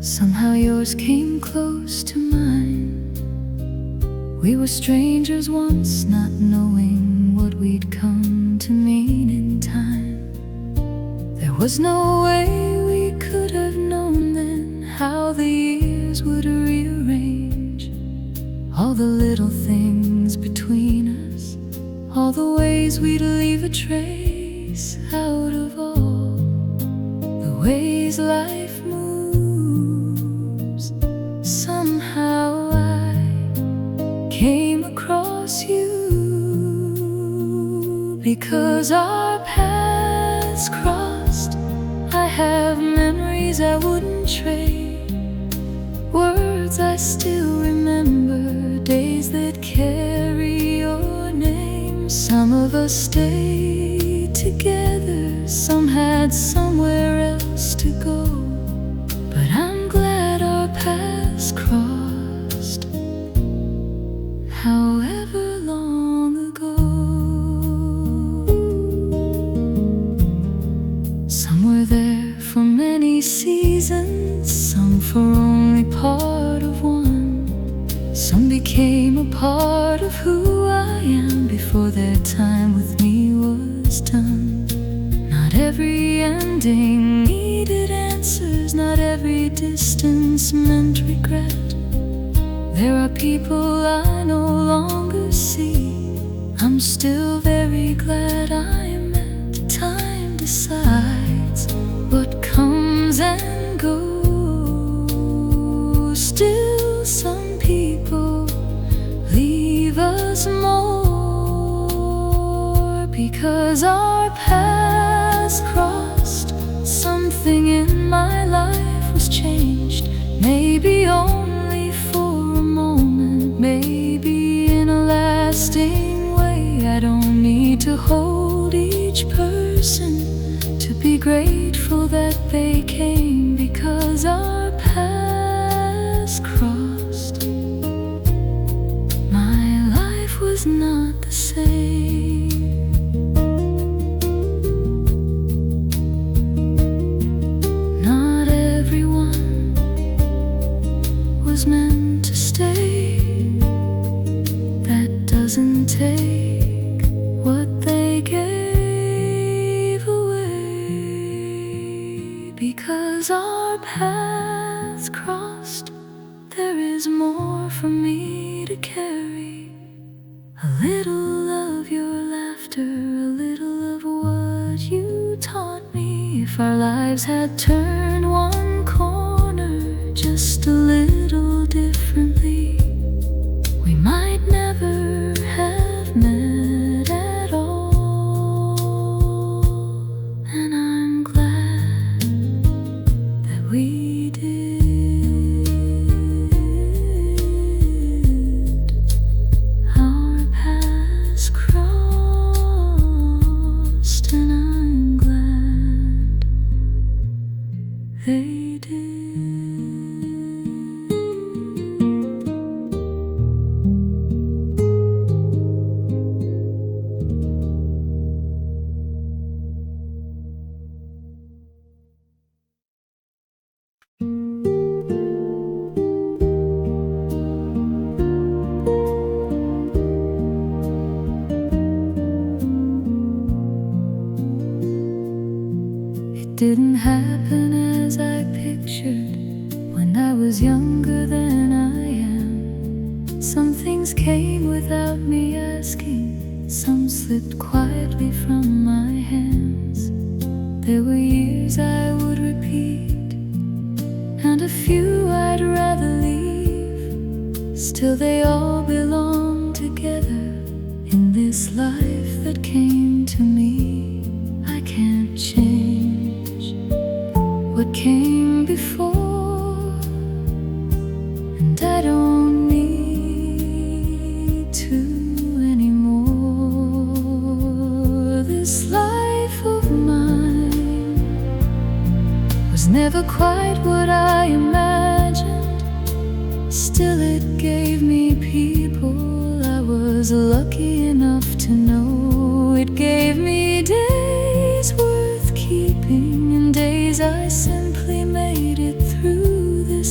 Somehow yours came close to mine. We were strangers once, not knowing what we'd come to mean in time. There was no way we could have known then how the years would rearrange all the little things between us, all the ways we'd leave a trace out of all the ways life moves. Somehow I came across you because our paths crossed. I have memories I wouldn't trade, words I still remember, days that carry your name. Some of us stayed together, some had somewhere else to go, but I'm glad our paths crossed, however long ago. Some were there for many seasons, some for only part of one. Some became a part of who I am before their time with me was done. Not every ending needed answers, not every distance meant regret. There are people I no longer see, I'm still very glad I met. Time decides what comes and goes. Still some people leave us more because our paths crossed. Something in my life was changed, maybe only for a moment, maybe in a lasting way. I don't need to hold each person to be grateful that they came, because our paths crossed. My life was not the same. Not everyone was meant to stay. That doesn't take what they gave away. Because our paths crossed, there is more for me to carry. A little of your laughter, a little of what you taught me. If our lives had turned one corner just a little differently, we might never have met at all. And I'm glad that we did. Our paths crossed, and I'm glad they did. It didn't happen as I pictured when I was younger than I am. Some things came without me asking, some slipped quietly from my hands. There were years I would repeat, and a few I'd rather leave. Still they all belong together in this life that came to me. I can't change what came before, and I don't need to anymore. This life of mine was never quite what I imagined. Still it gave me people I was lucky enough to know. It gave me days worth keeping, and days I simply made it through this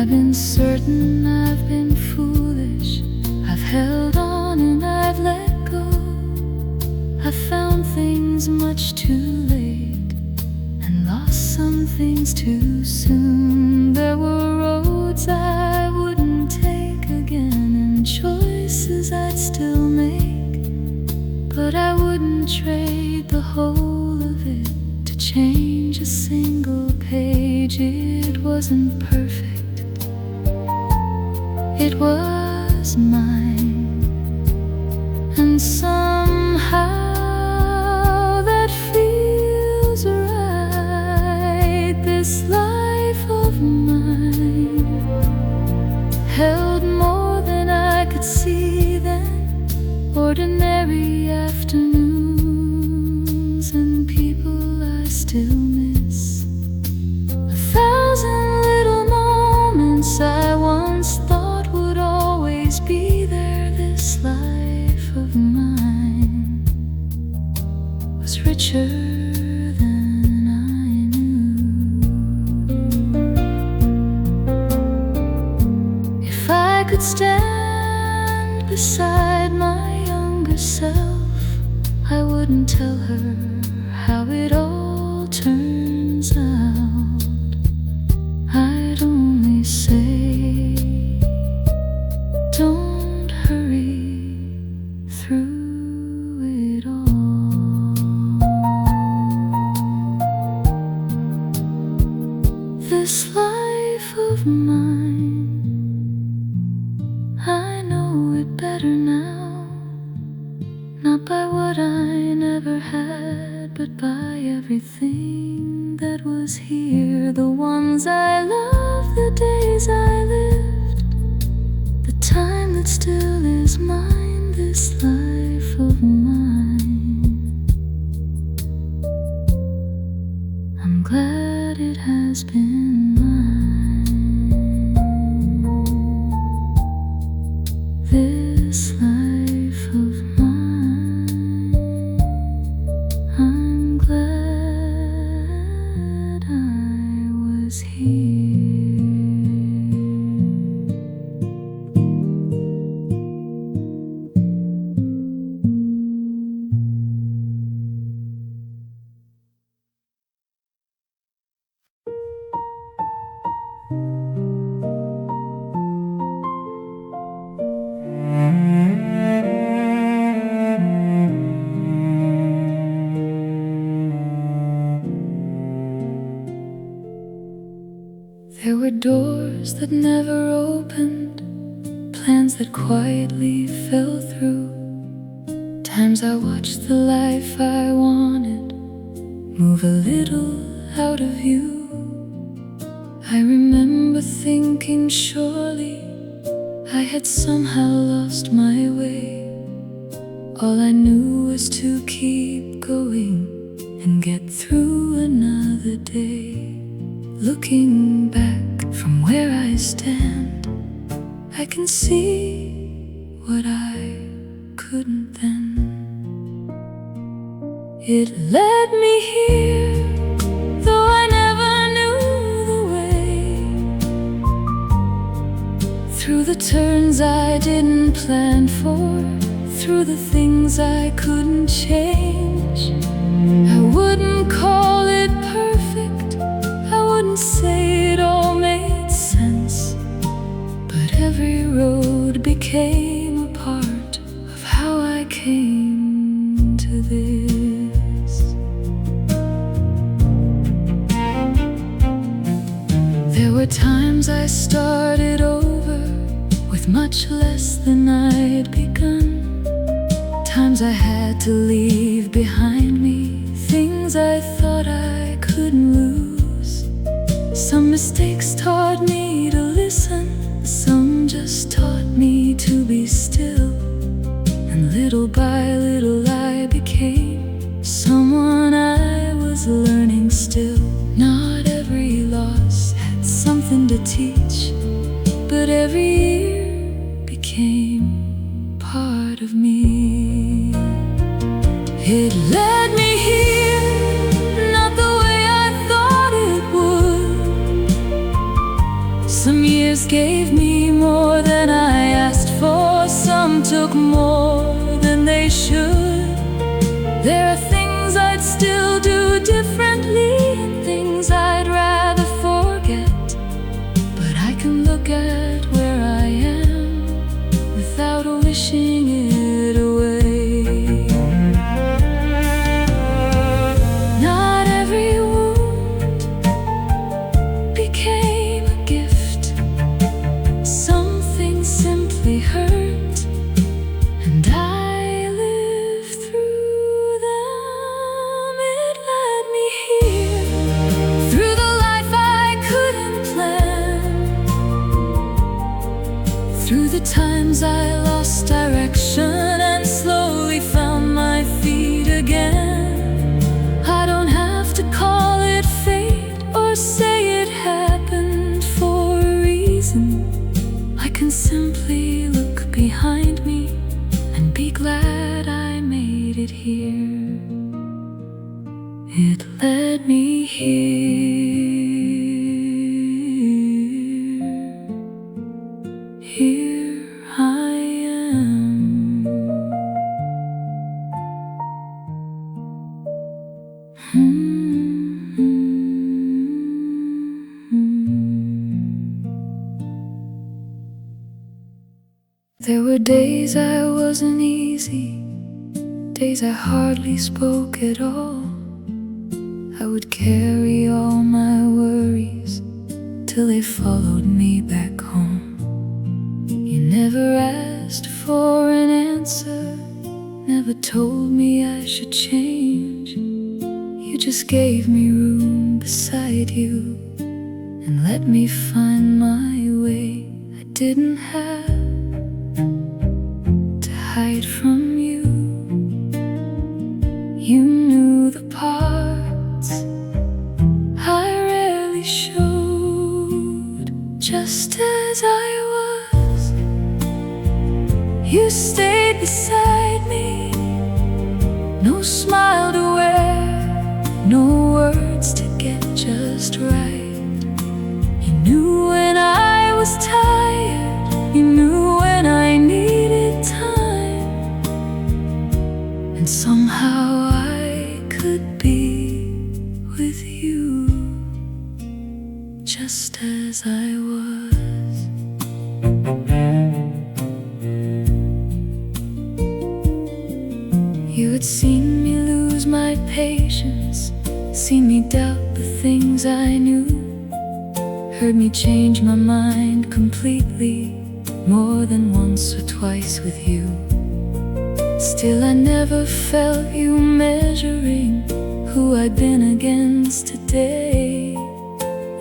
I've been certain, I've been foolish, I've held on and I've let go. I found things much too late and lost some things too soon. There were roads I wouldn't take again and choices I'd still make, but I wouldn't trade the whole of it to change a single page. It wasn't perfect, it was mine, and somehow that feels right. This life of mine held more than I could see then. Ordinary afternoons and people I still miss. 1,000 little moments I once thought would always be there. This life of mine was richer than I knew. If I could stand beside my younger self, I wouldn't tell her how it all turns out. I'd only say, don't hurry through it all. This life of mine, I know it better now. Not by what I never had, but by everything that was here. The ones I loved, the days I lived, the time that still is mine. This life of mine, I'm glad it has been mine. This life of mine, I'm glad I was here. There were doors that never opened, plans that quietly fell through. Times I watched the life I wanted move a little out of view. I remember thinking surely I had somehow lost my way. All I knew was to keep going and get through another day. Looking back from where I stand, I can see what I couldn't then. It led me here, though I never knew the way. Through the turns I didn't plan for, through the things I couldn't change. I wouldn't call it perfect, I wouldn't say it all made sense, but every road became a part of how I came to this. There were times I started over with much less than I'd begun. Times I had to leave behind me things I thought I couldn't lose. Some mistakes taught me to listen, some just taught me to be still. And little by little I became someone I was learning still. Not every loss had something to teach, but every year became part of me. It led me here, not the way I thought it would, Some years gave me more than I asked for. Some took more than they should. There are things I'd still do differently, and things I'd rather forget. But I can look at where I am without wishing it away. Not every wound became a gift. Some things simply hurt, and I lived through them. It led me here, through the life I couldn't plan, through the times I lost direction and slowly found my feet again. I don't have to call it fate or say it happened for a reason. I can simply look behind me and be glad I made it here. It led me here. Here I am. There were days I wasn't easy, days I hardly spoke at all. I would carry all my worries till they followed me back home. You never asked for an answer, never told me I should change. You just gave me room beside you and let me find my way. I didn't have to hide from you. You knew the parts I rarely showed. Just as I was, you stayed beside me. No smile to wear, no words to get just right. You knew when I was tired, you knew when I needed time. And somehow I could be with you, just as I was. You had seen me lose my patience, seen me doubt the things I knew, heard me change my mind completely, more than once or twice with you. Still I never felt you measuring who I'd been against today.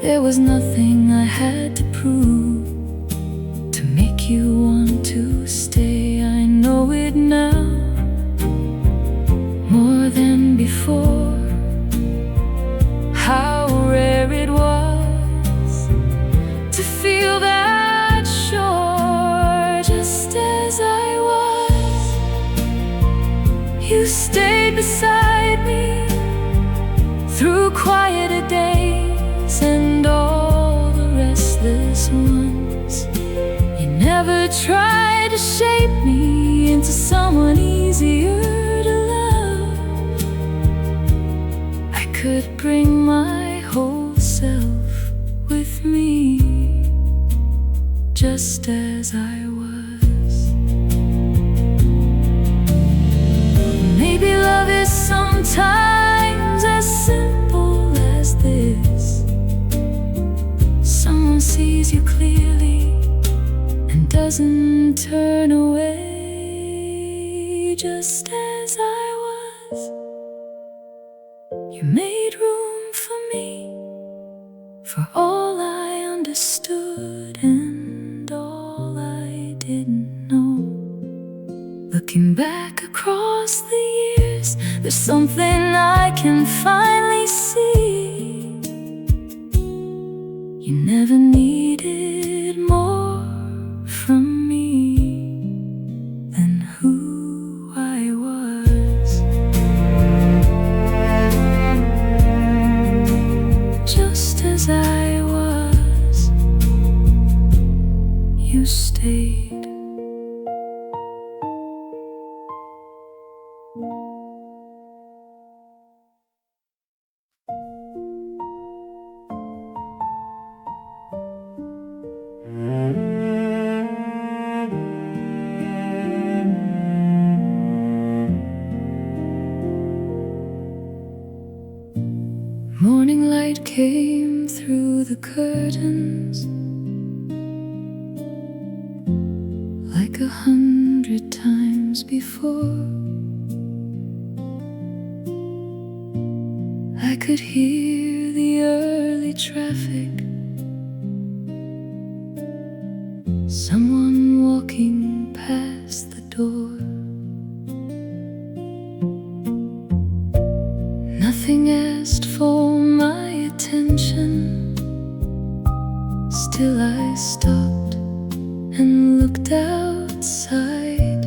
There was nothing I had to prove to make you want to stay. I know it now, more than before, how rare it was to feel that sure. Just as I was, you stayed beside me through quieter days and all the restless ones. You never tried to shape me into someone easier to love. I could bring my whole self with me, just as I was. Maybe love is sometimes as simple as this. Someone sees you clearly and doesn't turn away. Just as I was, you made room for me, for all I understood and all I didn't know. Looking back across the years, there's something I can finally see. You never needed more from me than who I was. Just as I was, you stayed. Morning light came through the curtains like 100 times before. I could hear the early traffic, someone walking past the door. Nothing asked for my attention, still I stopped and looked outside.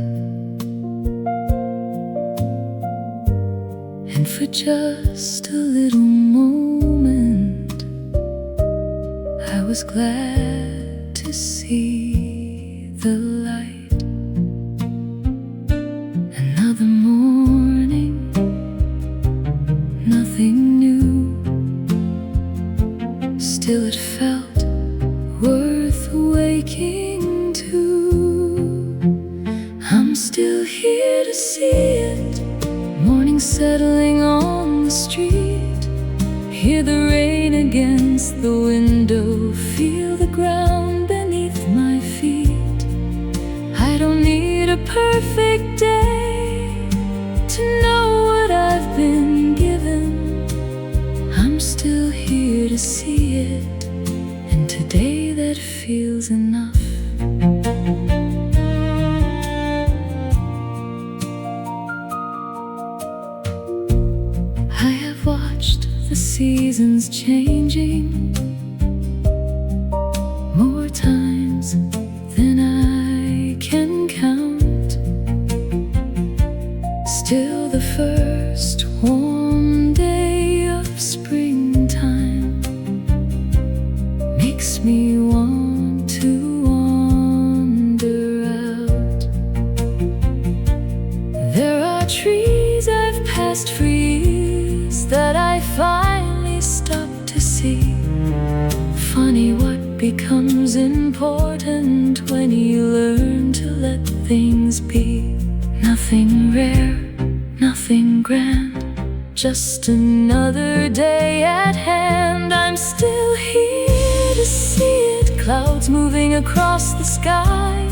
And for just a little moment, I was glad to see the light. Another morning, nothing new, still it felt worth waking to. I'm still here to see it, morning settling on the street. Hear the rain against the window, feel the ground beneath my feet. I don't need a perfect day to know what I've been given. I'm still here to see it, and today that feels enough. I have watched the seasons changing more times than I can count. Still the first warm day of springtime makes me want to wander out. There are trees I've passed for years that I finally stopped to see. Funny what becomes important when you learn to let things be. Nothing rare, nothing grand, just another day at hand. I'm still here to see it, clouds moving across the sky.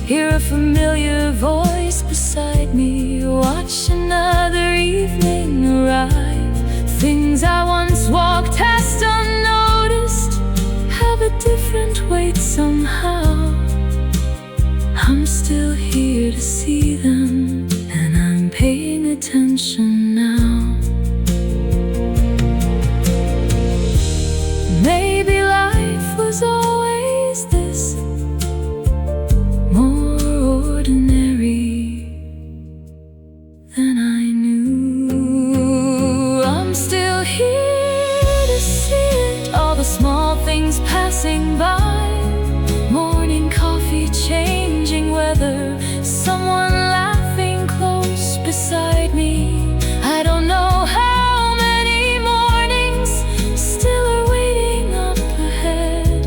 Hear a familiar voice beside me, watch another evening arrive. Things I once walked past unnoticed have a different weight somehow. I'm still here to see them, and I'm paying attention now. Maybe life was always this, more ordinary than I knew. I'm still here to see it, all the small things passing by. Morning coffee, changing weather, someone laughing close beside me. I don't know how many mornings still are waiting up ahead,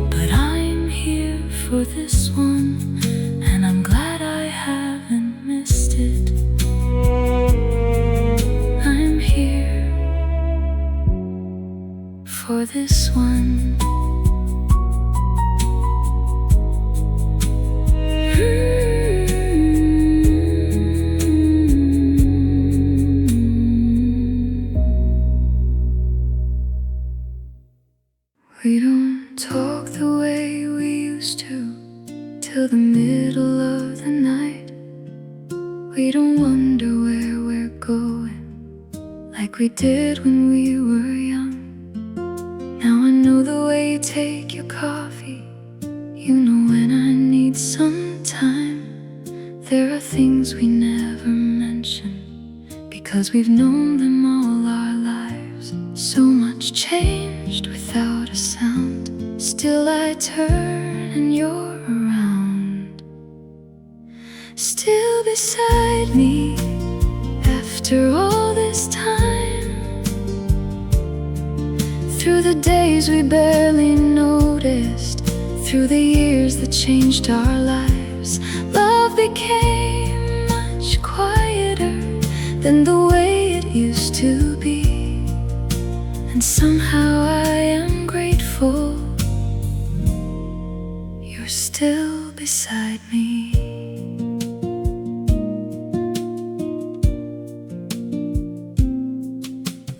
but I'm here for this one, and I'm glad I haven't missed it. I'm here for this one. We don't talk the way we used to till the middle of the night. We don't wonder where we're going like we did when we were young. Now I know the way you take your coffee, you know when I need some time. There are things we never mention because we've known them all our lives. So much changed without a sound. Still I turn and you're around, still beside me after all this time. Through the days we barely noticed, through the years that changed our lives, love became much quieter than the way it used to be. And somehow I am grateful you're still beside me.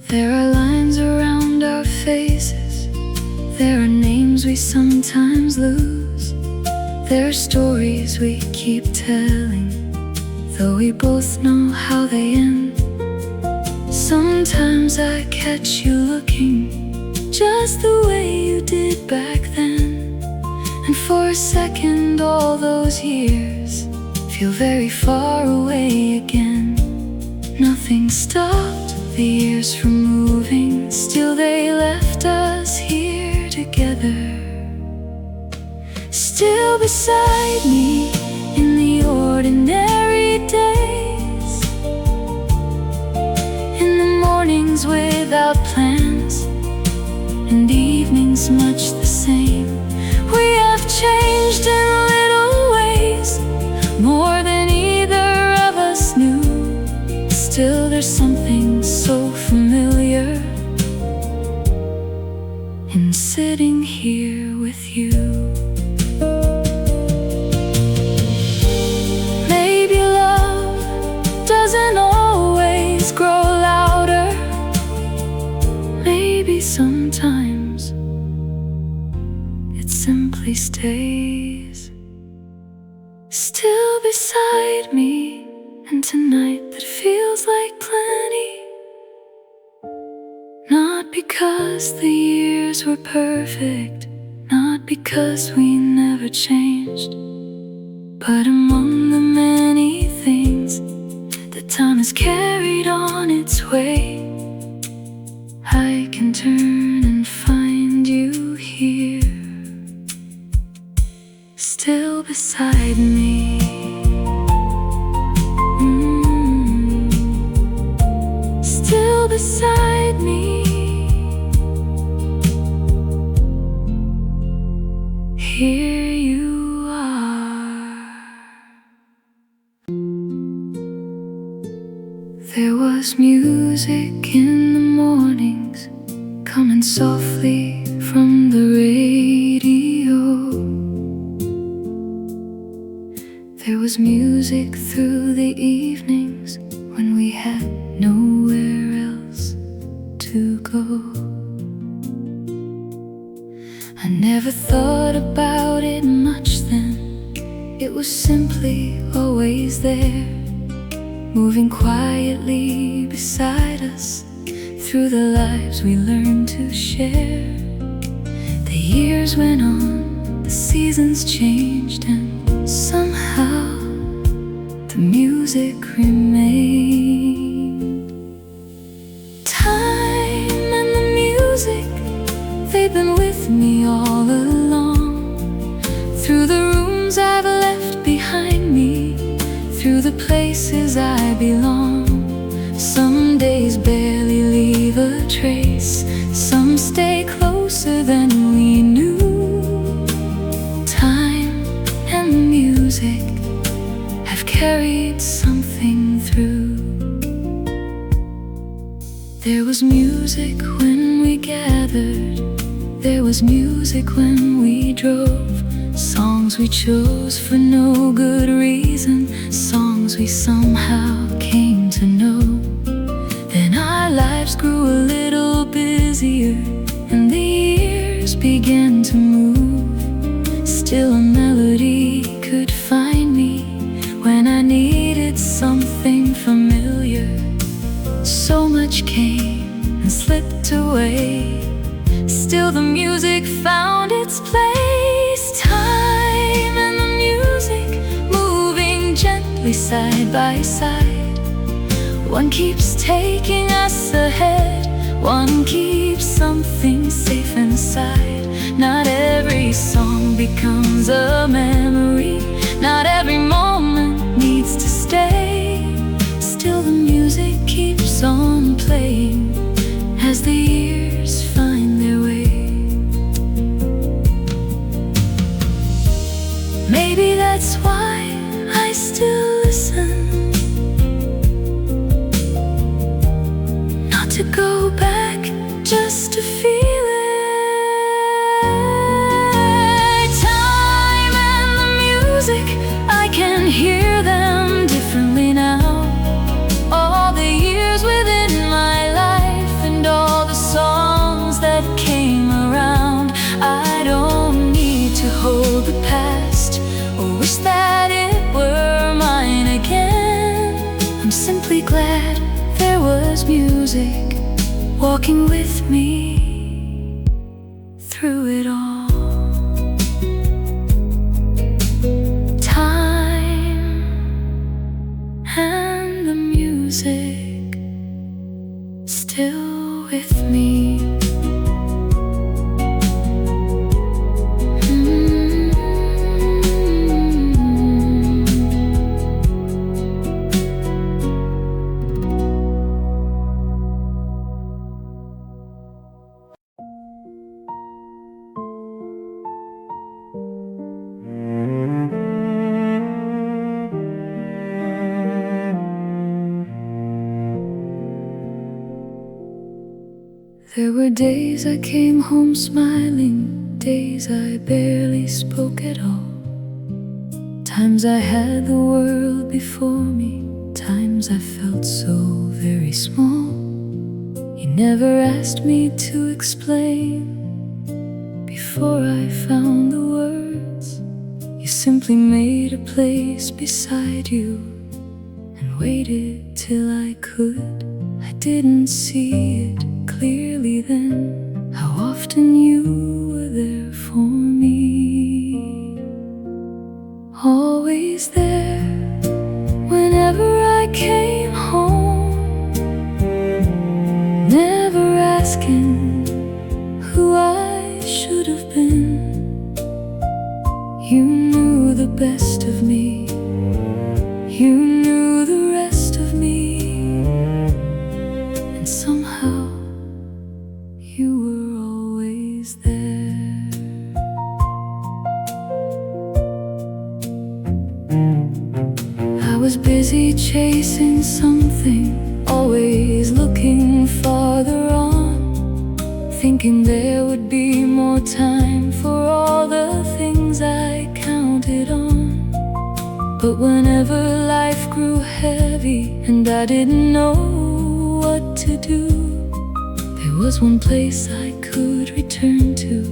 There are lines around our faces, there are names we sometimes lose, there are stories we keep telling, though we both know how they end. Sometimes I catch you looking just the way you did back then, and for a second all those years feel very far away again. Nothing stopped the years from moving, still they left us here together. Still beside me in the ordinary days, in the mornings without plans, and evenings much the same. We have changed in little ways, more than either of us knew. Still there's something so familiar in sitting here with you. Maybe love doesn't always grow louder, maybe sometimes it simply stays still beside me. And tonight that feels like plenty, not because the years were perfect, not because we never changed, but among the many things that time has carried on its way, I can turn and find you here, still beside me. Still beside me. Here you are. There was music in the mornings, coming softly from the radio. There was music through the evenings when we had nowhere else to go. I never thought about it much then, it was simply always there, moving quietly beside us through the lives we learned to share. The years went on, the seasons changed, and somehow the music remained. Time and the music, they've been with me all along, through the rooms I've left behind me, through the places I belong. Some days barely leave a trace, some stay closer than we knew. Time and the music have carried something through. There was music when we gathered, there was music when we drove, songs we chose for no good reason, songs we somehow came to know. Then our lives grew a little busier, and the years began to move. Still a melody could find me when I needed something familiar. So much came and slipped away, still the music found its place. Time and the music moving gently side by side. One keeps taking us ahead, one keeps something safe inside. Not every song song becomes a memory. Not every moment needs to stay. Still the music keeps on playing as the years find their way. Maybe that's why I still listen. Not to go back, just to feel it. Time and the music, I can hear them differently now. All the years within my life and all the songs that came around. I don't need to hold the past or wish that it were mine again. I'm simply glad there was music walking with me through it all. Time and the music still with me. There were days I came home smiling, days I barely spoke at all. Times I had the world before me, times I felt so very small. You never asked me to explain before I found the words. You simply made a place beside you and waited till I could. I didn't see it clearly then, how often you were there for me. Always there, whenever I came home. Never asking who I should have been. You knew the best of me, you knew the rest of me. And somehow you were always there. I was busy chasing something, always looking farther on, thinking there would be more time for all the things I counted on. But whenever life grew heavy and I didn't know what to do, there was one place I could return to,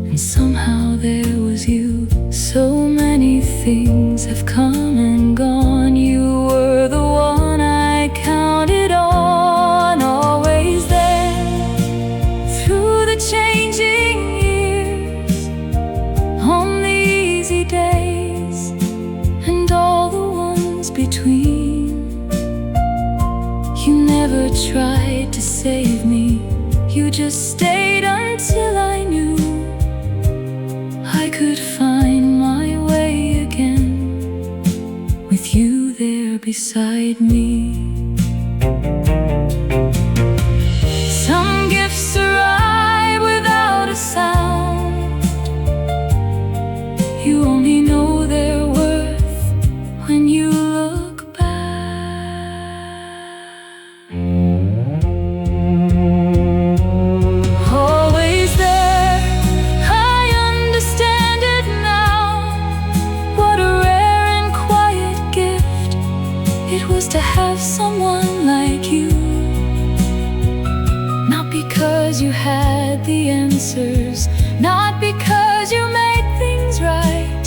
and somehow there was you. So many things have come and gone. You were the one I counted on, always there through the changing years, on the easy days and all the ones between. You never tried to save me, you just stayed until I knew I could find my way again, with you there beside me. Some gifts arrive without a sound. You only know their worth when you look back. Always there, I understand it now. What a rare and quiet gift it was to have someone like you. Not because you had the answers, not because you made things right.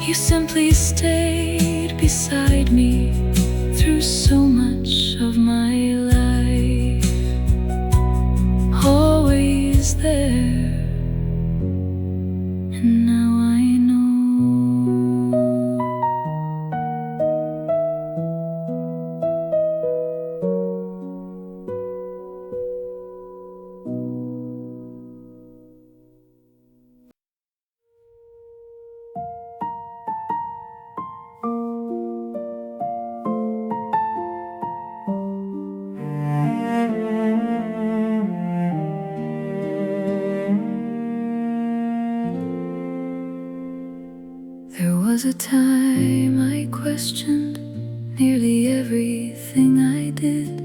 You simply stayed beside me through so much of my life. Always there, and now I know. was a time I questioned nearly everything I did.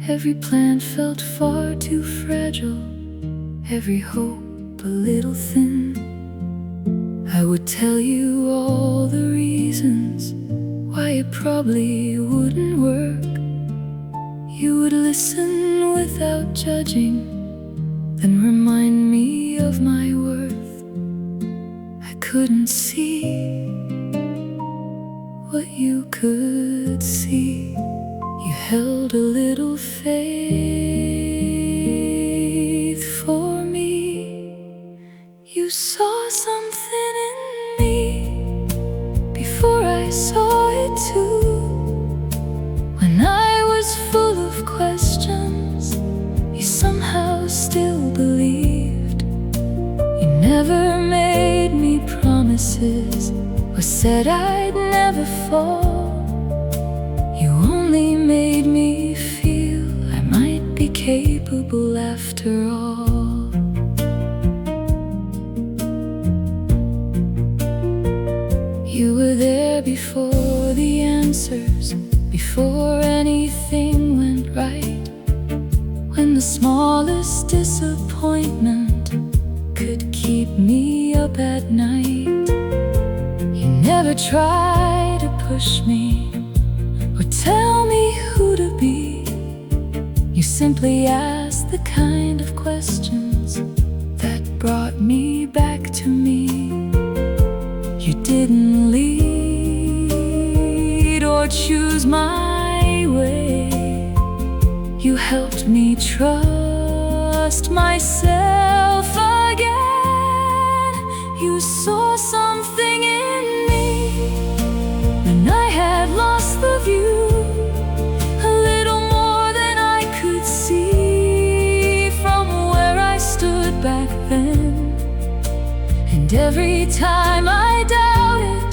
Every plan felt far too fragile, every hope a little thin. I would tell you all the reasons why it probably wouldn't work. You would listen without judging, then remind me of my worth. I couldn't see what you could see. You held a little faith for me. You saw something in me before I saw it too. When I was full of questions, you somehow still believed. You never made me promises or said I'd never fall. You only made me feel I might be capable after all. You were there before the answers, before anything went right. When the smallest disappointment could keep me up at night. You never tried to push me or tell me who to be. You simply asked the kind of questions that brought me back to me. You didn't lead or choose my way. You helped me trust myself again. You saw something in me when I had lost the view, a little more than I could see from where I stood back then. And every time I doubted,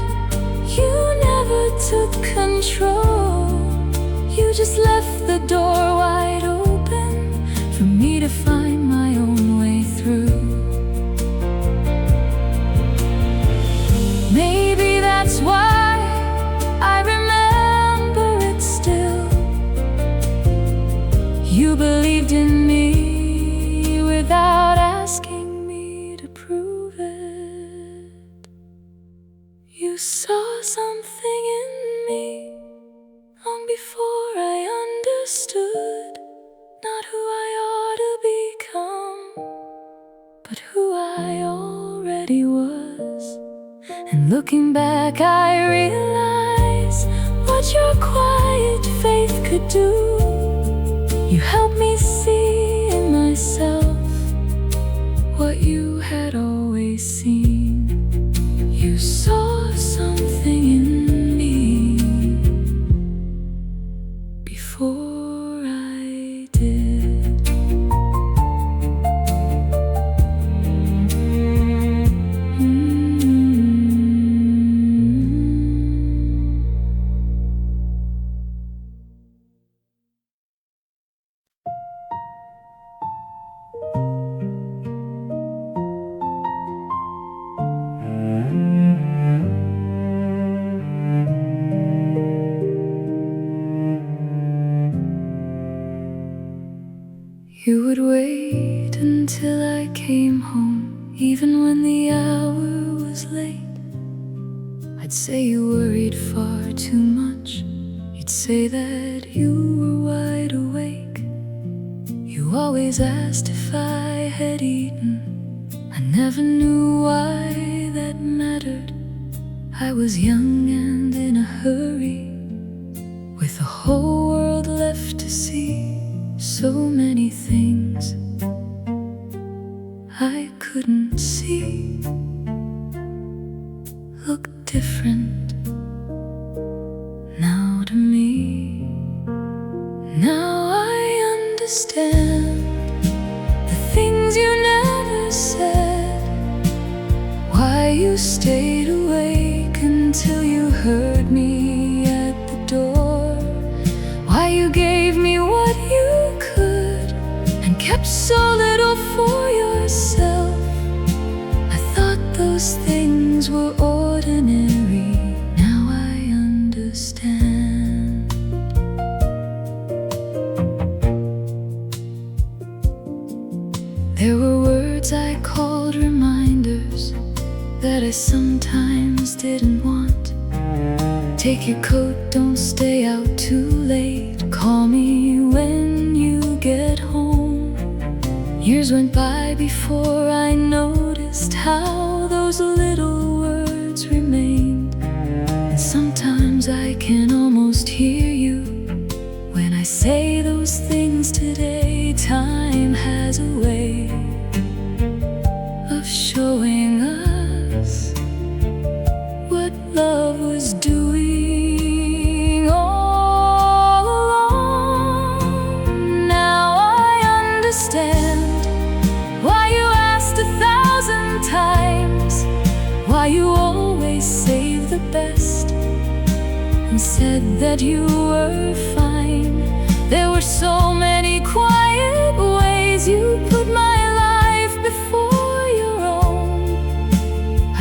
you never took control. You just left the door wide open for me to find my own way through. Maybe that's why I remember it still. You believed in me without asking me to prove it. You saw something in me long before I understood, not who I ought to become, but who I already was. And looking back, I realize what your quiet faith could do. You helped me see in myself what you had always seen. You saw something in me before I did. You would wait until I came home, even when the hour was late. I'd say you worried far too much. You'd say that you were wide awake. You always asked if I had eaten. I never knew why that mattered. I was young and in a hurry, with a whole world left to see. So many things I couldn't see look different now to me. Now I understand the things you never said, why you stayed awake until you heard me at the door, why you gave me what you could and kept so little for yourself. I thought those things were all ordinary. Now I understand. There were words I called reminders that I sometimes didn't want. Take your coat, don't stay out too late. Call me when you get home. Years went by before I noticed how those little words remained. And sometimes I can almost hear you when I say those things today. Time has a way of showing us what love was doing all along. Now I understand why you asked 1,000 times, why you always saved the best and said that you were fine. There were so many quiet ways you put my life before your own.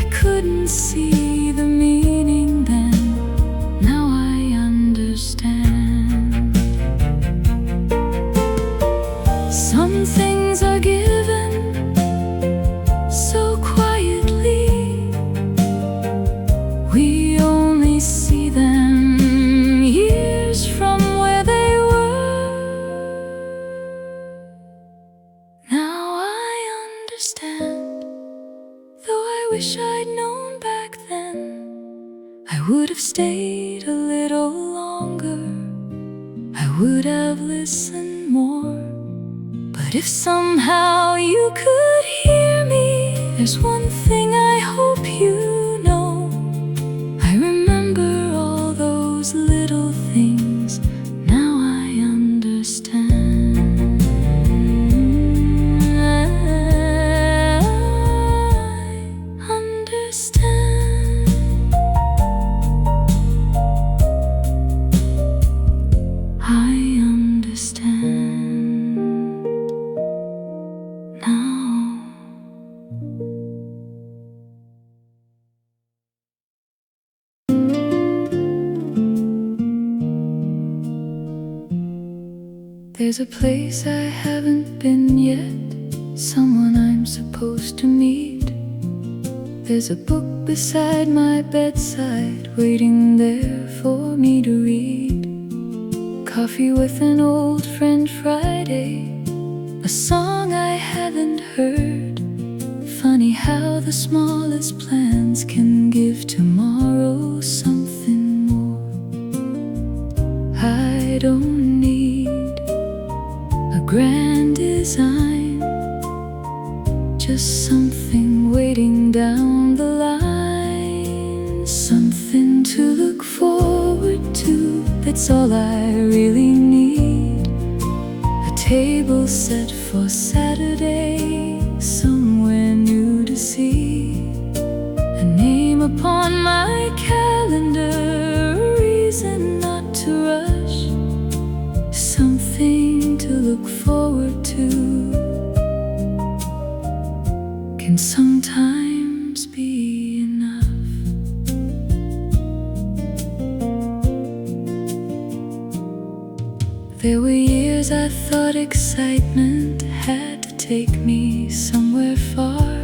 I couldn't see the meaning then. Now I understand. Some things are given so quietly, we only see them years from where they were. Now I understand. Though I wish I'd known back then, I would have stayed a little longer, I would have listened more. But if somehow you could hear me, there's one thing I hope you know. I remember all those little things. Now I understand. I understand. I understand now. There's a place I haven't been yet, someone I'm supposed to meet. There's a book beside my bedside, waiting there for me to read. Coffee with an old friend Friday, a song I haven't heard. Funny how the smallest plans can give tomorrow something more. I don't need a grand design, just something waiting down the line. Something to look forward to, that's all I really need. A table set for Saturday, somewhere new to see. A name upon my calendar, a reason not to rush. Something to look forward to can sometimes be enough. There were years I thought excitement had to take me somewhere far.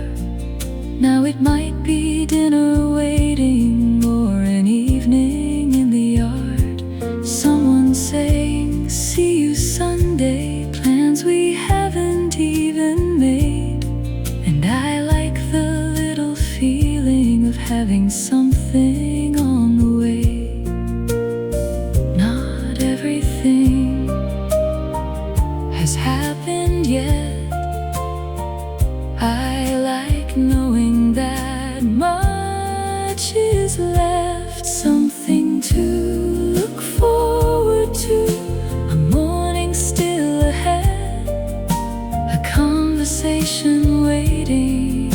Now it might be dinner waiting or an evening in the yard. Someone saying, see you Sunday, plans we haven't even made. And I like the little feeling of having something on the way. Not everything has happened yet. I like knowing that much is left. Something to look forward to, a morning still ahead, a conversation waiting,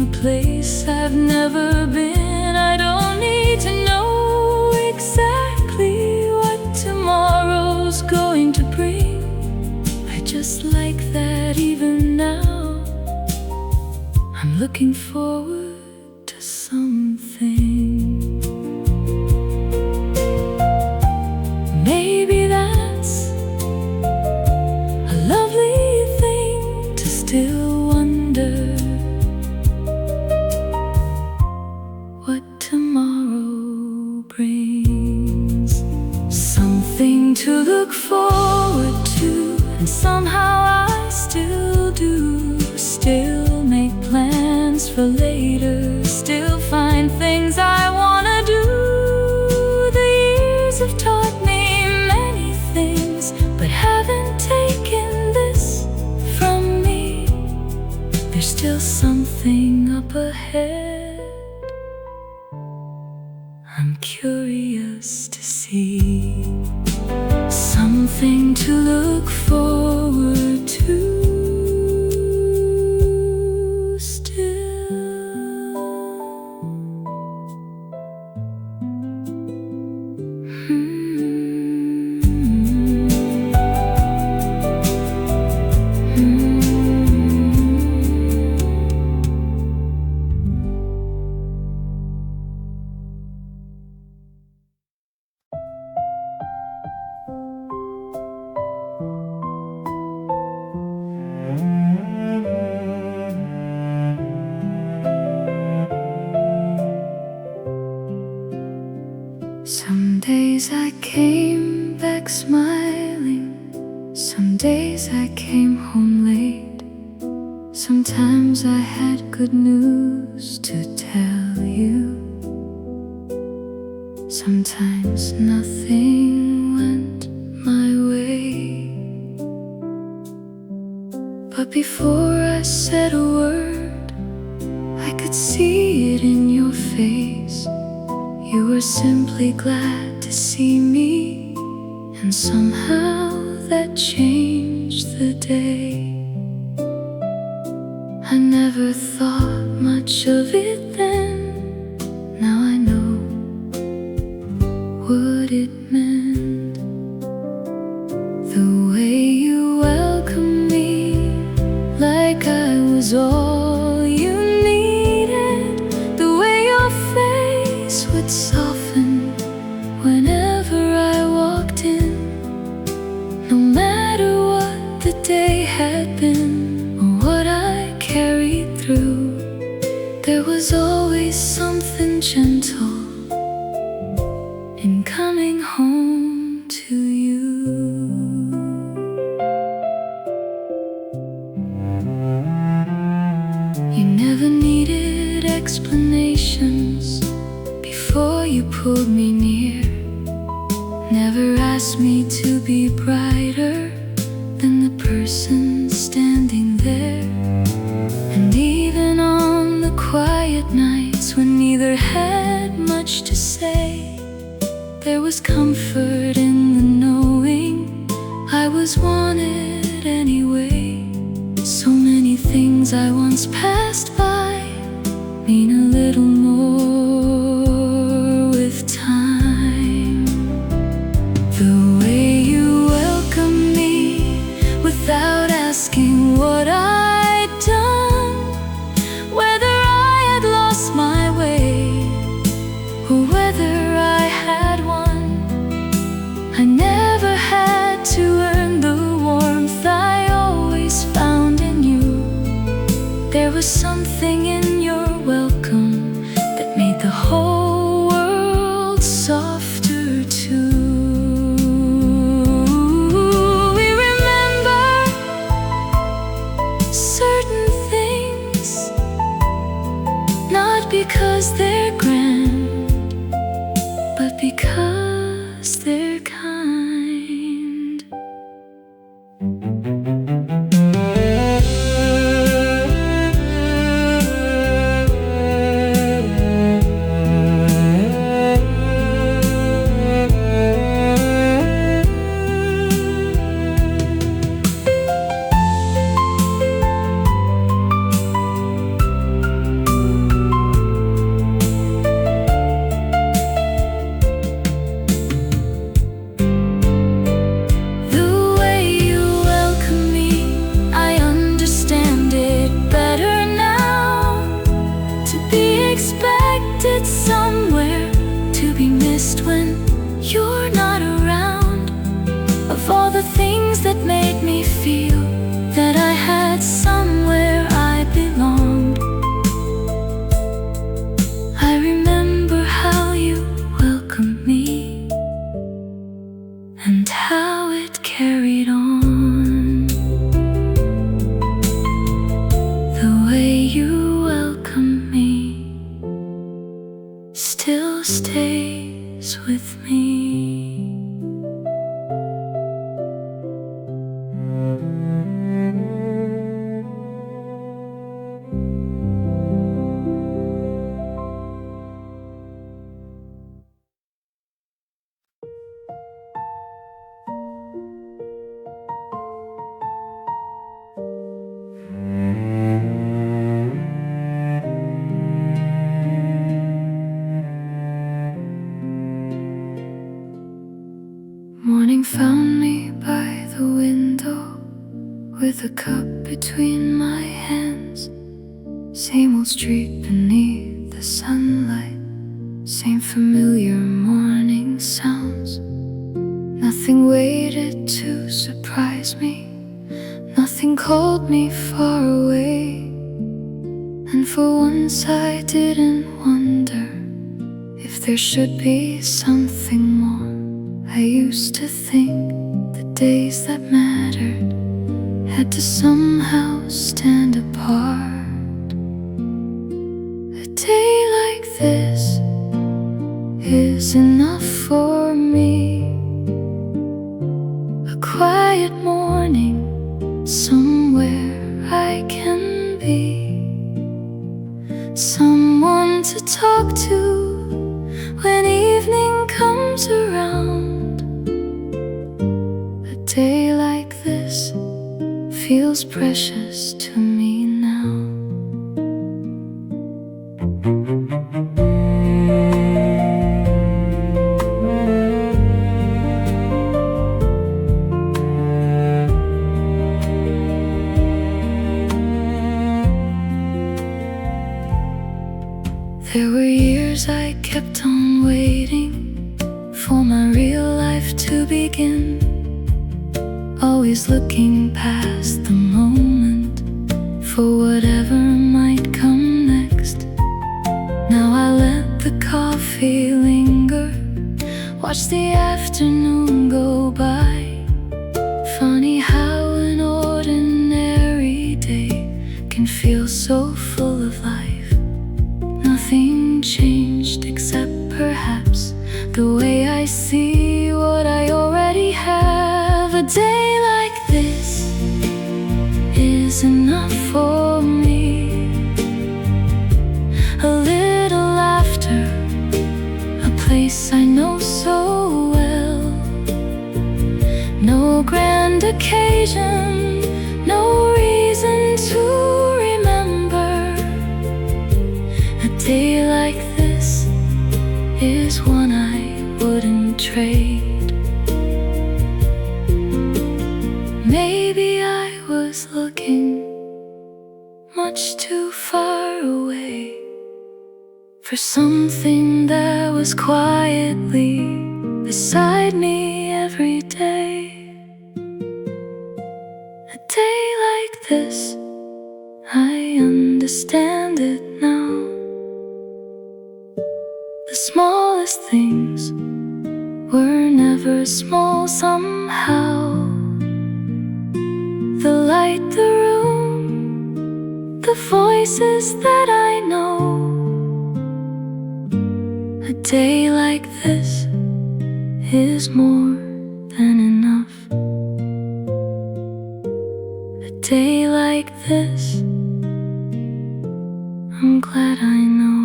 a place I've never been. I don't need to know exactly what tomorrow's going to bring. I just like that even now I'm looking forward to something. Maybe that's a lovely thing to still wonder what tomorrow brings. Something to look forward to, and somehow I still do. Still make plans for later, still find things I wanna do. The years have taught me many things, but haven't taken this from me. There's still something up ahead I'm curious to see. Something to look forward to. Some days I came back smiling, some days I came home late. Sometimes I had good news to tell you, sometimes nothing went my way. But before I said a word, I could see it in your face. You were simply glad to see me, and somehow that changed the day. I never thought much of it then. Now I know what it meant. The way you welcomed me, like I was all you needed. The way your face would soften whenever I walked in. No matter what the day had been, or what I carried through, there was always something gentle in coming home to you. You never needed explanations before you pulled me near. Never asked me to be brighter than the person standing there. And even on the quiet nights when neither had much to say, there was comfort in the knowing I was wanted anyway. So many things I once passed by mean a little more with time. The way you welcome me without asking what I'd done, whether I had lost my way or whether I had won. I never had to earn the warmth I always found in you. There was something in your welcome that made the whole world softer too. We remember certain things, not because they're grand, but because they're kind. Expect you're not around. Of all the things that made me feel that I had somewhere I belonged, I remember how you welcomed me and how it carried on. The way you welcome me still stays with me. Morning found me by the window with a cup between my hands. Same old street beneath the sunlight, same familiar morning sounds. Nothing waited to surprise me, nothing called me far away. And for once I didn't wonder if there should be something more. I used to think the days that mattered had to somehow stand apart. A day like this is enough for me. A quiet morning somewhere I can be, someone to talk to when evening comes around. A day like this feels precious to me now. There were years I kept on waiting for my real life to begin, always looking past the moment for whatever might come next. Now I let the coffee linger, watch the afternoon go by. Funny how an ordinary day can feel so full of life. Nothing changed except perhaps the way I see what I already have. A day like this is enough for me. A little laughter, a place I know so well. No grand occasion, no reason to remember. A day like this is one I wouldn't trade. Maybe I was looking much too far away for something that was quietly beside me every day. A day like this, I understand it now. The smallest things were never small somehow. The light, the room, the voices that I know. A day like this is more than enough. A day like this, I'm glad I know.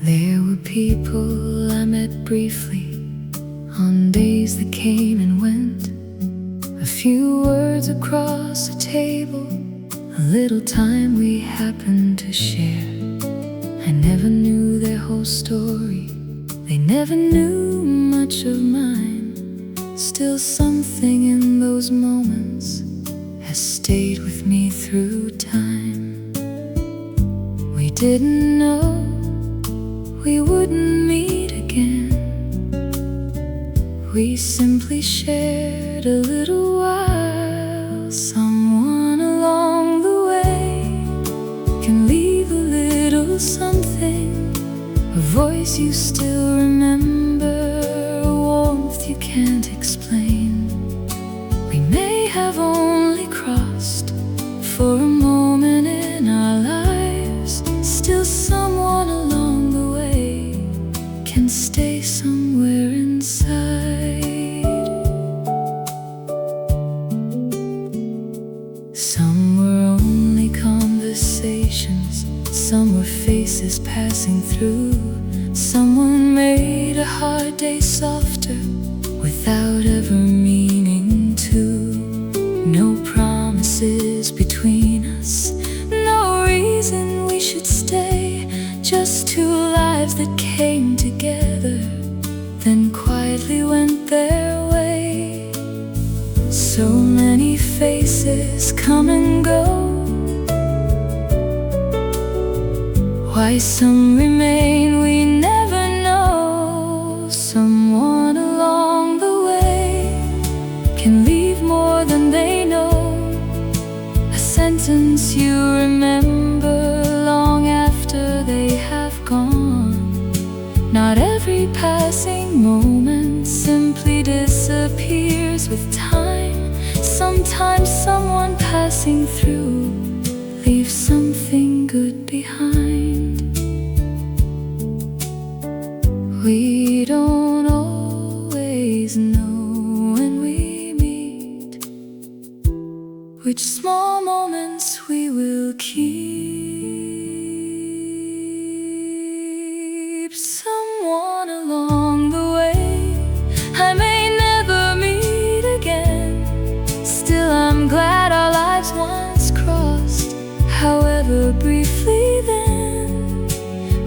There were people I met briefly on days that came and went. A few words across a table, a little time we happened to share. I never knew their whole story. They never knew much of mine. Still something in those moments has stayed with me through time. We didn't know we wouldn't meet again. We simply shared a little while. Someone along the way can leave a little something, a voice you still remember, a warmth you can't explain. We may have only crossed for a moment in our lives. Still someone along the way can stay somewhere inside. Some were only conversations, some were faces passing through. Someone made a hard day softer without ever meaning to. No promises between us, no reason we should stay. Just two lives that came together, then quietly went their way. So many faces come and go. Why some remain, we never know. Someone along the way can leave more than they know. A sentence you remember long after they have gone. Not every passing moment simply disappears with time. Sometimes someone passing through leaves something good behind. We don't always know when we meet which small moments we will keep. Someone along the way I may never meet again. Still I'm glad our lives once crossed, however briefly then.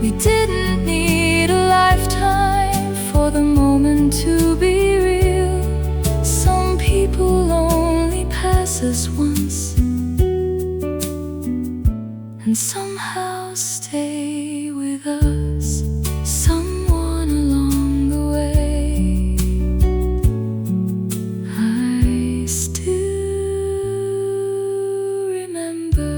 We didn't need a lifetime for the moment to be real. Some people only pass us once and somehow stay with us. Someone along the way I still remember.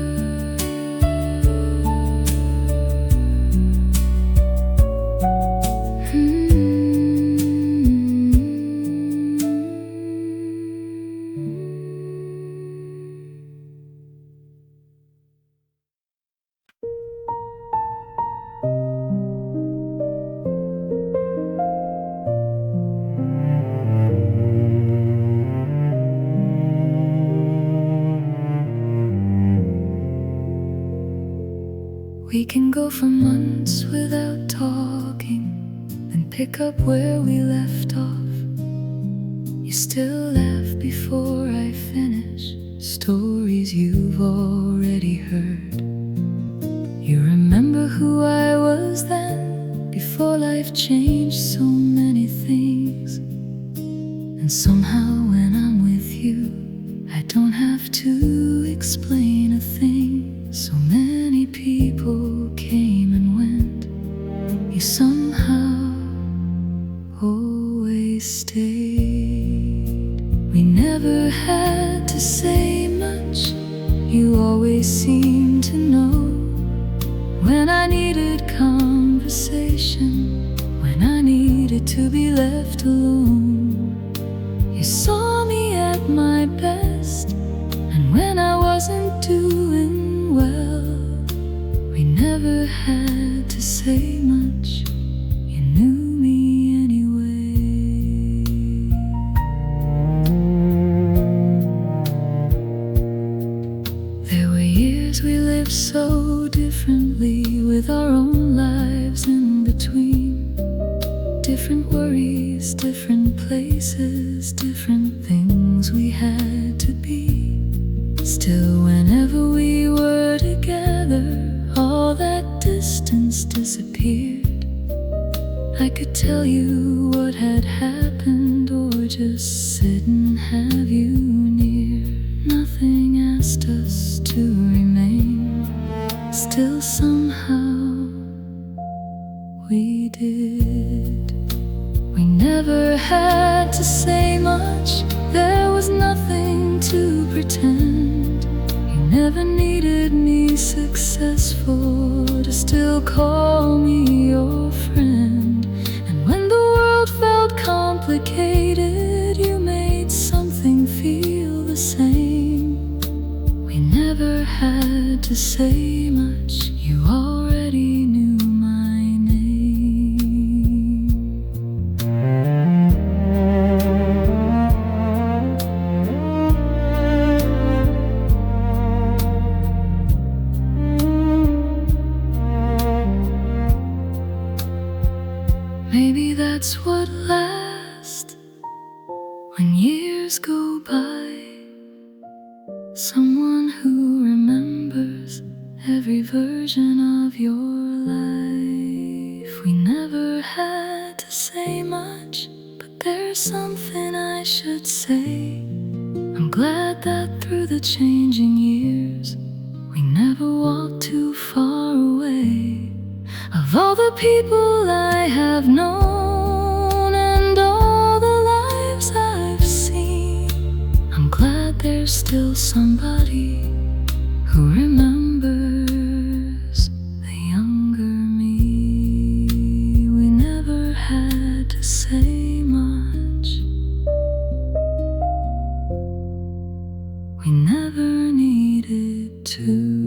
We can go for months without talking, then pick up where we left off. You still laugh before I finish stories you've already heard. You remember who I was then, before life changed so many things. And somehow when I'm with you, I don't have to explain a thing. So many people came and went, you somehow always stayed. We never had to say much, you always seemed to know. When I needed conversation, when I needed to be left alone, you saw me at my best. And when I wasn't doing well, we never had to say much, you knew me anyway. There were years we lived so differently, with our own lives in between. Different worries, different places, different things we had to be. Still, whenever we were together, all that distance since disappeared. I could tell you what had happened, or just sit and have you near. Nothing asked us to remain, still somehow we did. We never had to say much, there was nothing to pretend. You never needed me successful to still call me your friend. And when the world felt complicated, you made something feel the same. We never had to say much, you already knew my name. Maybe that's what lasts when years go by. Someone who remembers every version of your life. We never had to say much, but there's something I should say. I'm glad that through the changing years, we never walked too far away. Of all the people I have known and all the lives I've seen, I'm glad there's still somebody who remembers the younger me. We never had to say much, we never needed to.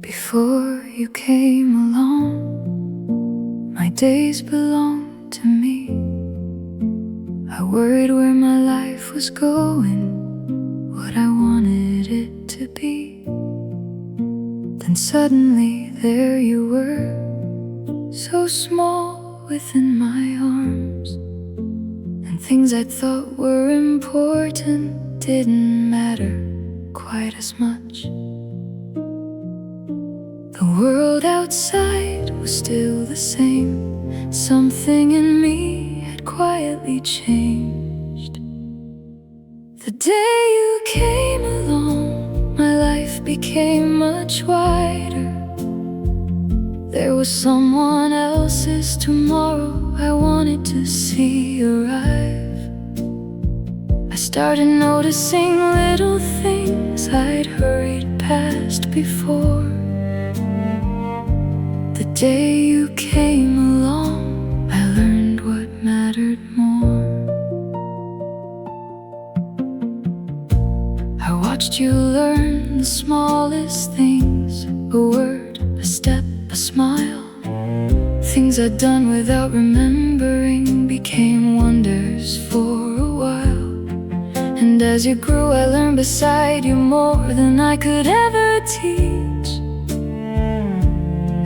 Before you came along, my days belonged to me. I worried where my life was going, what I wanted it to be. Then suddenly there you were, so small within my arms. And things I thought were important didn't matter quite as much. The world outside was still the same. Something in me had quietly changed. The day you came along, my life became much wider. There was someone else's tomorrow I wanted to see arrive. I started noticing little things I'd hurried past before. The day you came along, I learned what mattered more. I watched you learn the smallest things, a word, a step, a smile. Things I'd done without remembering became wonders for a while. And as you grew, I learned beside you more than I could ever teach.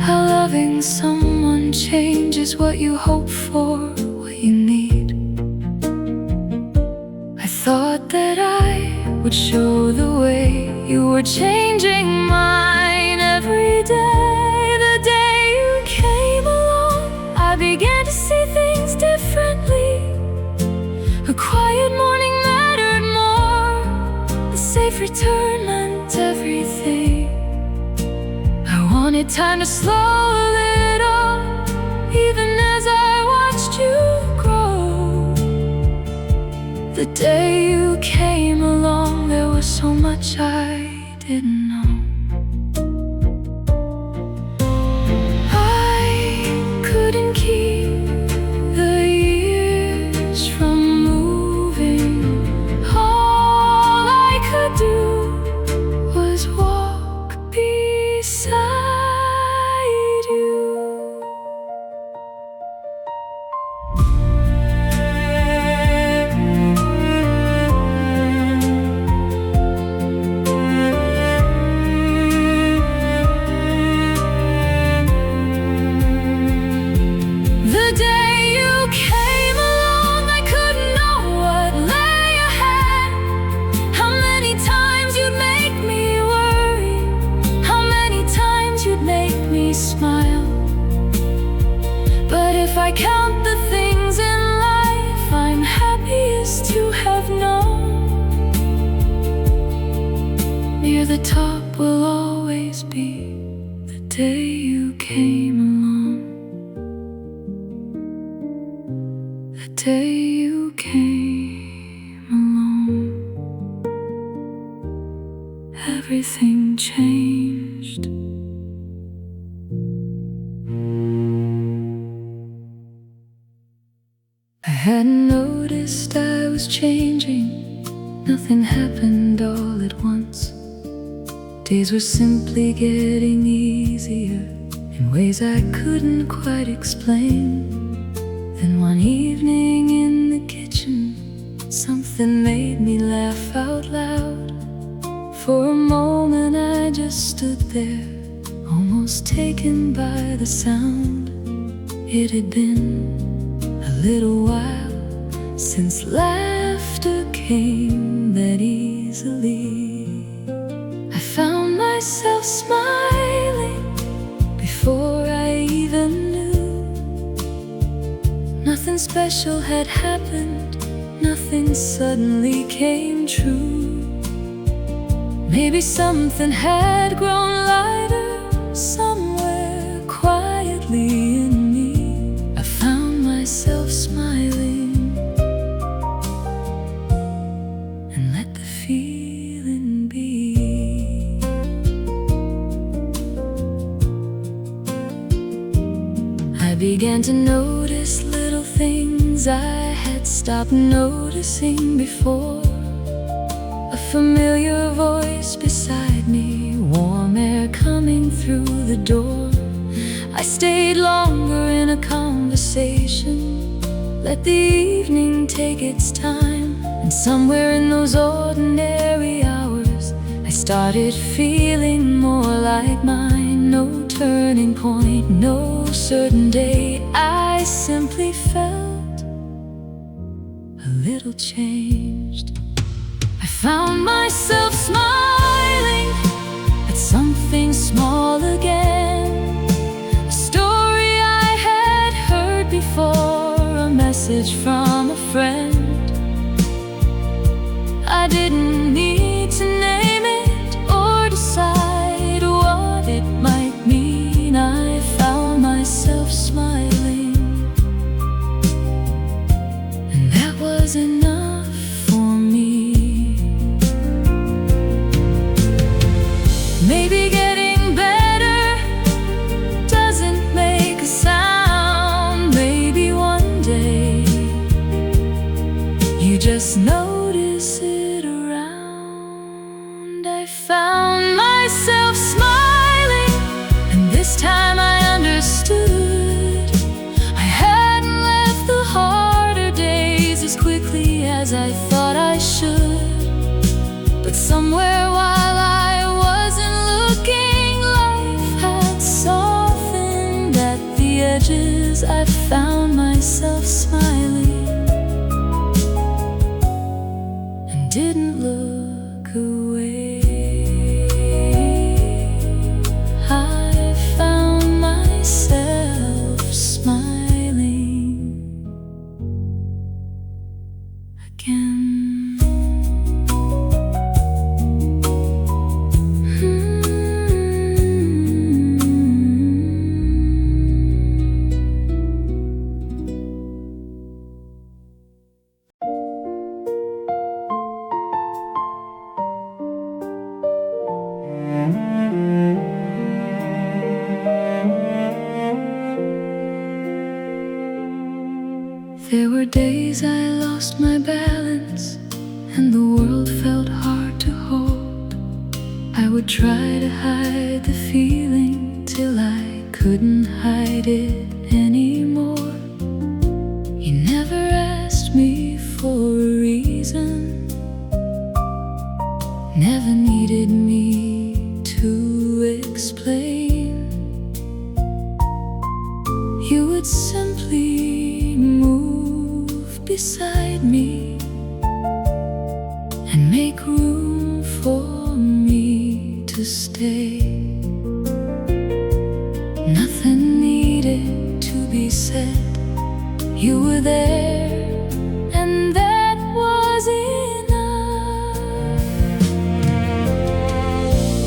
How loving someone changes what you hope for, what you need. I thought that I would show the way, you were changing mine every day. The day you came along, I began to see things differently. A quiet morning mattered more, a safe return meant everything. I wanted time to slow a little, even as I watched you grow. The day you came along, there was so much I didn't know. I couldn't keep the years from moving. All I could do was walk beside you. I count the things in life I'm happiest to have known, near the top will always be the day you came along. The day you came along, everything changed. I hadn't noticed I was changing. Nothing happened all at once. Days were simply getting easier in ways I couldn't quite explain. Then one evening in the kitchen, something made me laugh out loud. For a moment I just stood there, almost taken by the sound. It had been a little while since laughter came that easily. I found myself smiling before I even knew. Nothing special had happened, nothing suddenly came true. Maybe something had grown lighter somewhere quietly in me. I found myself smiling and let the feeling be. I began to notice little things I had stopped noticing before. A familiar voice beside me, warm air coming through the door. I stayed longer in a conversation, let the evening take its time. And somewhere in those ordinary hours, I started feeling more like mine. No turning point, no certain day, I simply felt a little changed. I found myself smiling at something small again. A story I had heard before, a message from a friend. I didn't need to name it or decide what it might mean. I found myself smiling, and that was enough for me. Maybe getting better doesn't make a sound. Maybe one day you just notice it around. I found myself smiling, and this time I understood. I hadn't left the harder days as quickly as I thought I should. But somewhere while I wasn't looking, life had softened at the edges. I found myself smiling and didn't look away. I found myself smiling again. There were days I lost my balance, and the world felt hard to hold. I would try to hide the feeling till I couldn't hide it anymore. You never asked me for a reason, never needed me to explain. You would simply move beside me and make room for me to stay. Nothing needed to be said, You were there, and that was enough.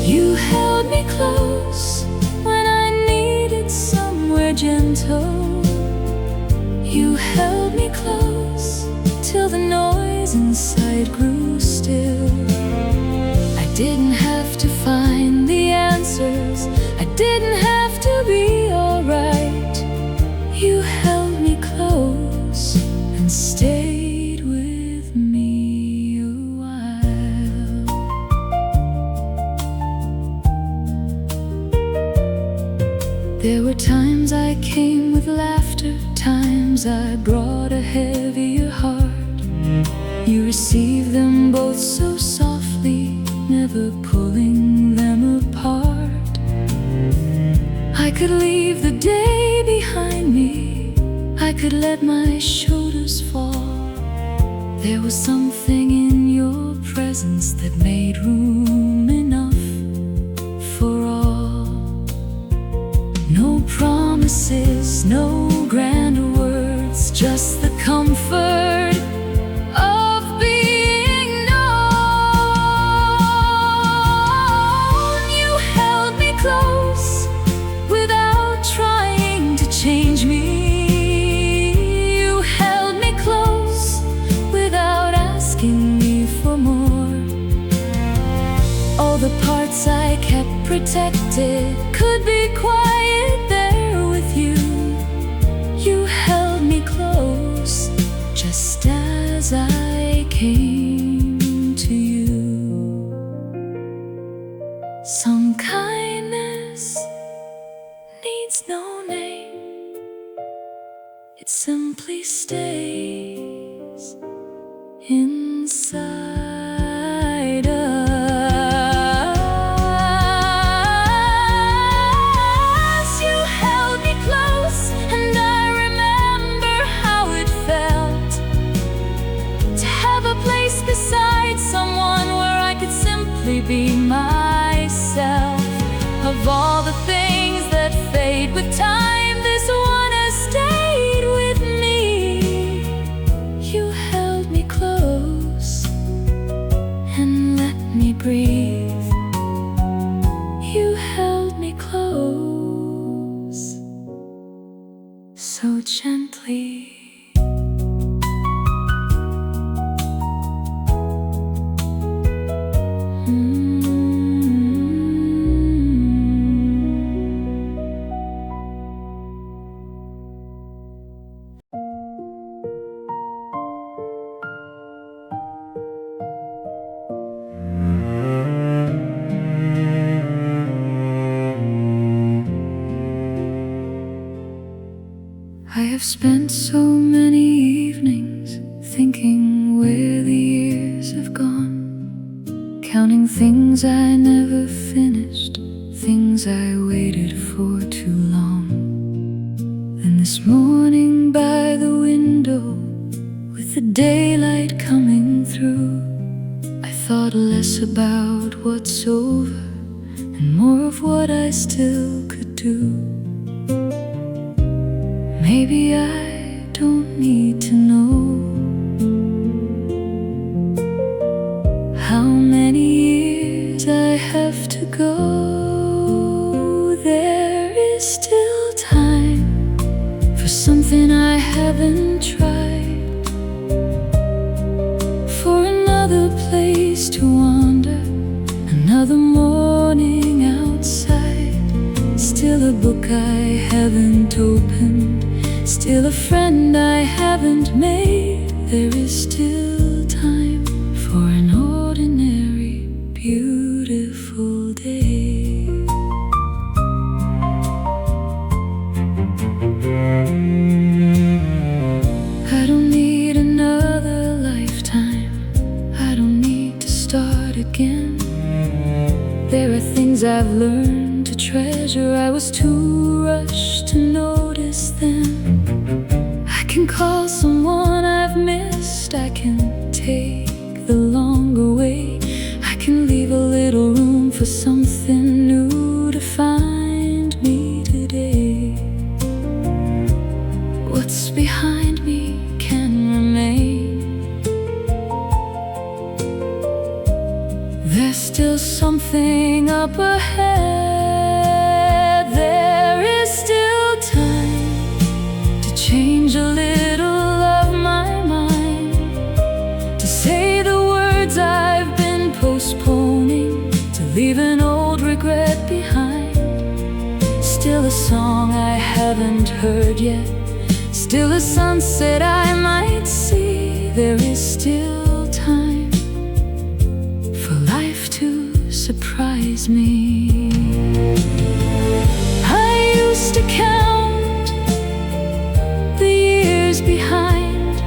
You held me close when I needed somewhere gentle. You held me close till the noise inside grew still. I didn't have to find the answers, I didn't have to be alright. You held me close and stayed with me a while. There were times I came with laughter, times I brought a heavier heart. You received them both so softly, never pulling them apart. I could leave the day behind me, I could let my shoulders fall. There was something in your presence that made room enough for all. No promises, no grand words, just the comfort of being known. You held me close without trying to change me. You held me close without asking me for more. All the parts I kept protected could be quiet there with you. You held me close just as I came to you. Some kindness needs no name, it simply stays inside us. You held me close, and I remember how it felt to have a place beside someone where I could simply be myself. Of all the things that fade with time, this one has stayed with me. You held me close and let me breathe. You held me close so gently. I have spent so many evenings thinking where the years have gone, counting things I never finished, things I waited for too long. Then this morning by the window, with the daylight coming through, I thought less about what's over and more of what I still could do. Maybe I don't need to know how many years I have to go. There is still time for something I haven't tried, for another place to wander, another morning outside. Still a book I haven't opened, still a friend I haven't made. There is still time for an ordinary, beautiful day. I don't need another lifetime, I don't need to start again. There are things I've learned to treasure, I was too rushed to notice them. I can call someone I've missed, I can take the longer way, I can leave a little room for something new to find me today. What's behind me something up ahead. There is still time to change a little of my mind, to say the words I've been postponing, to leave an old regret behind. Still a song I haven't heard yet, still a sunset I might see. There is still time for life to surprise me. I used to count the years behind.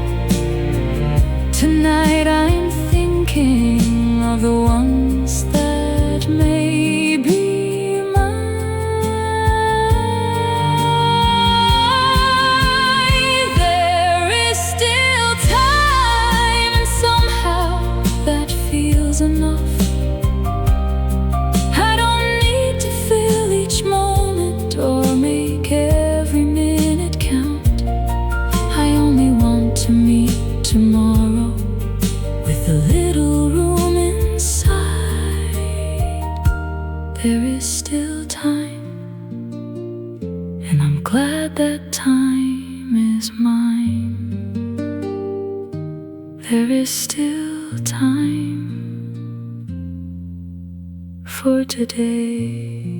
Tonight I'm thinking of the ones that may be mine. There is still time, and somehow that feels enough. I don't need to fill each moment or make every minute count. I only want to meet tomorrow with a little room inside. There is still time, and I'm glad that time is mine. There is still time for today.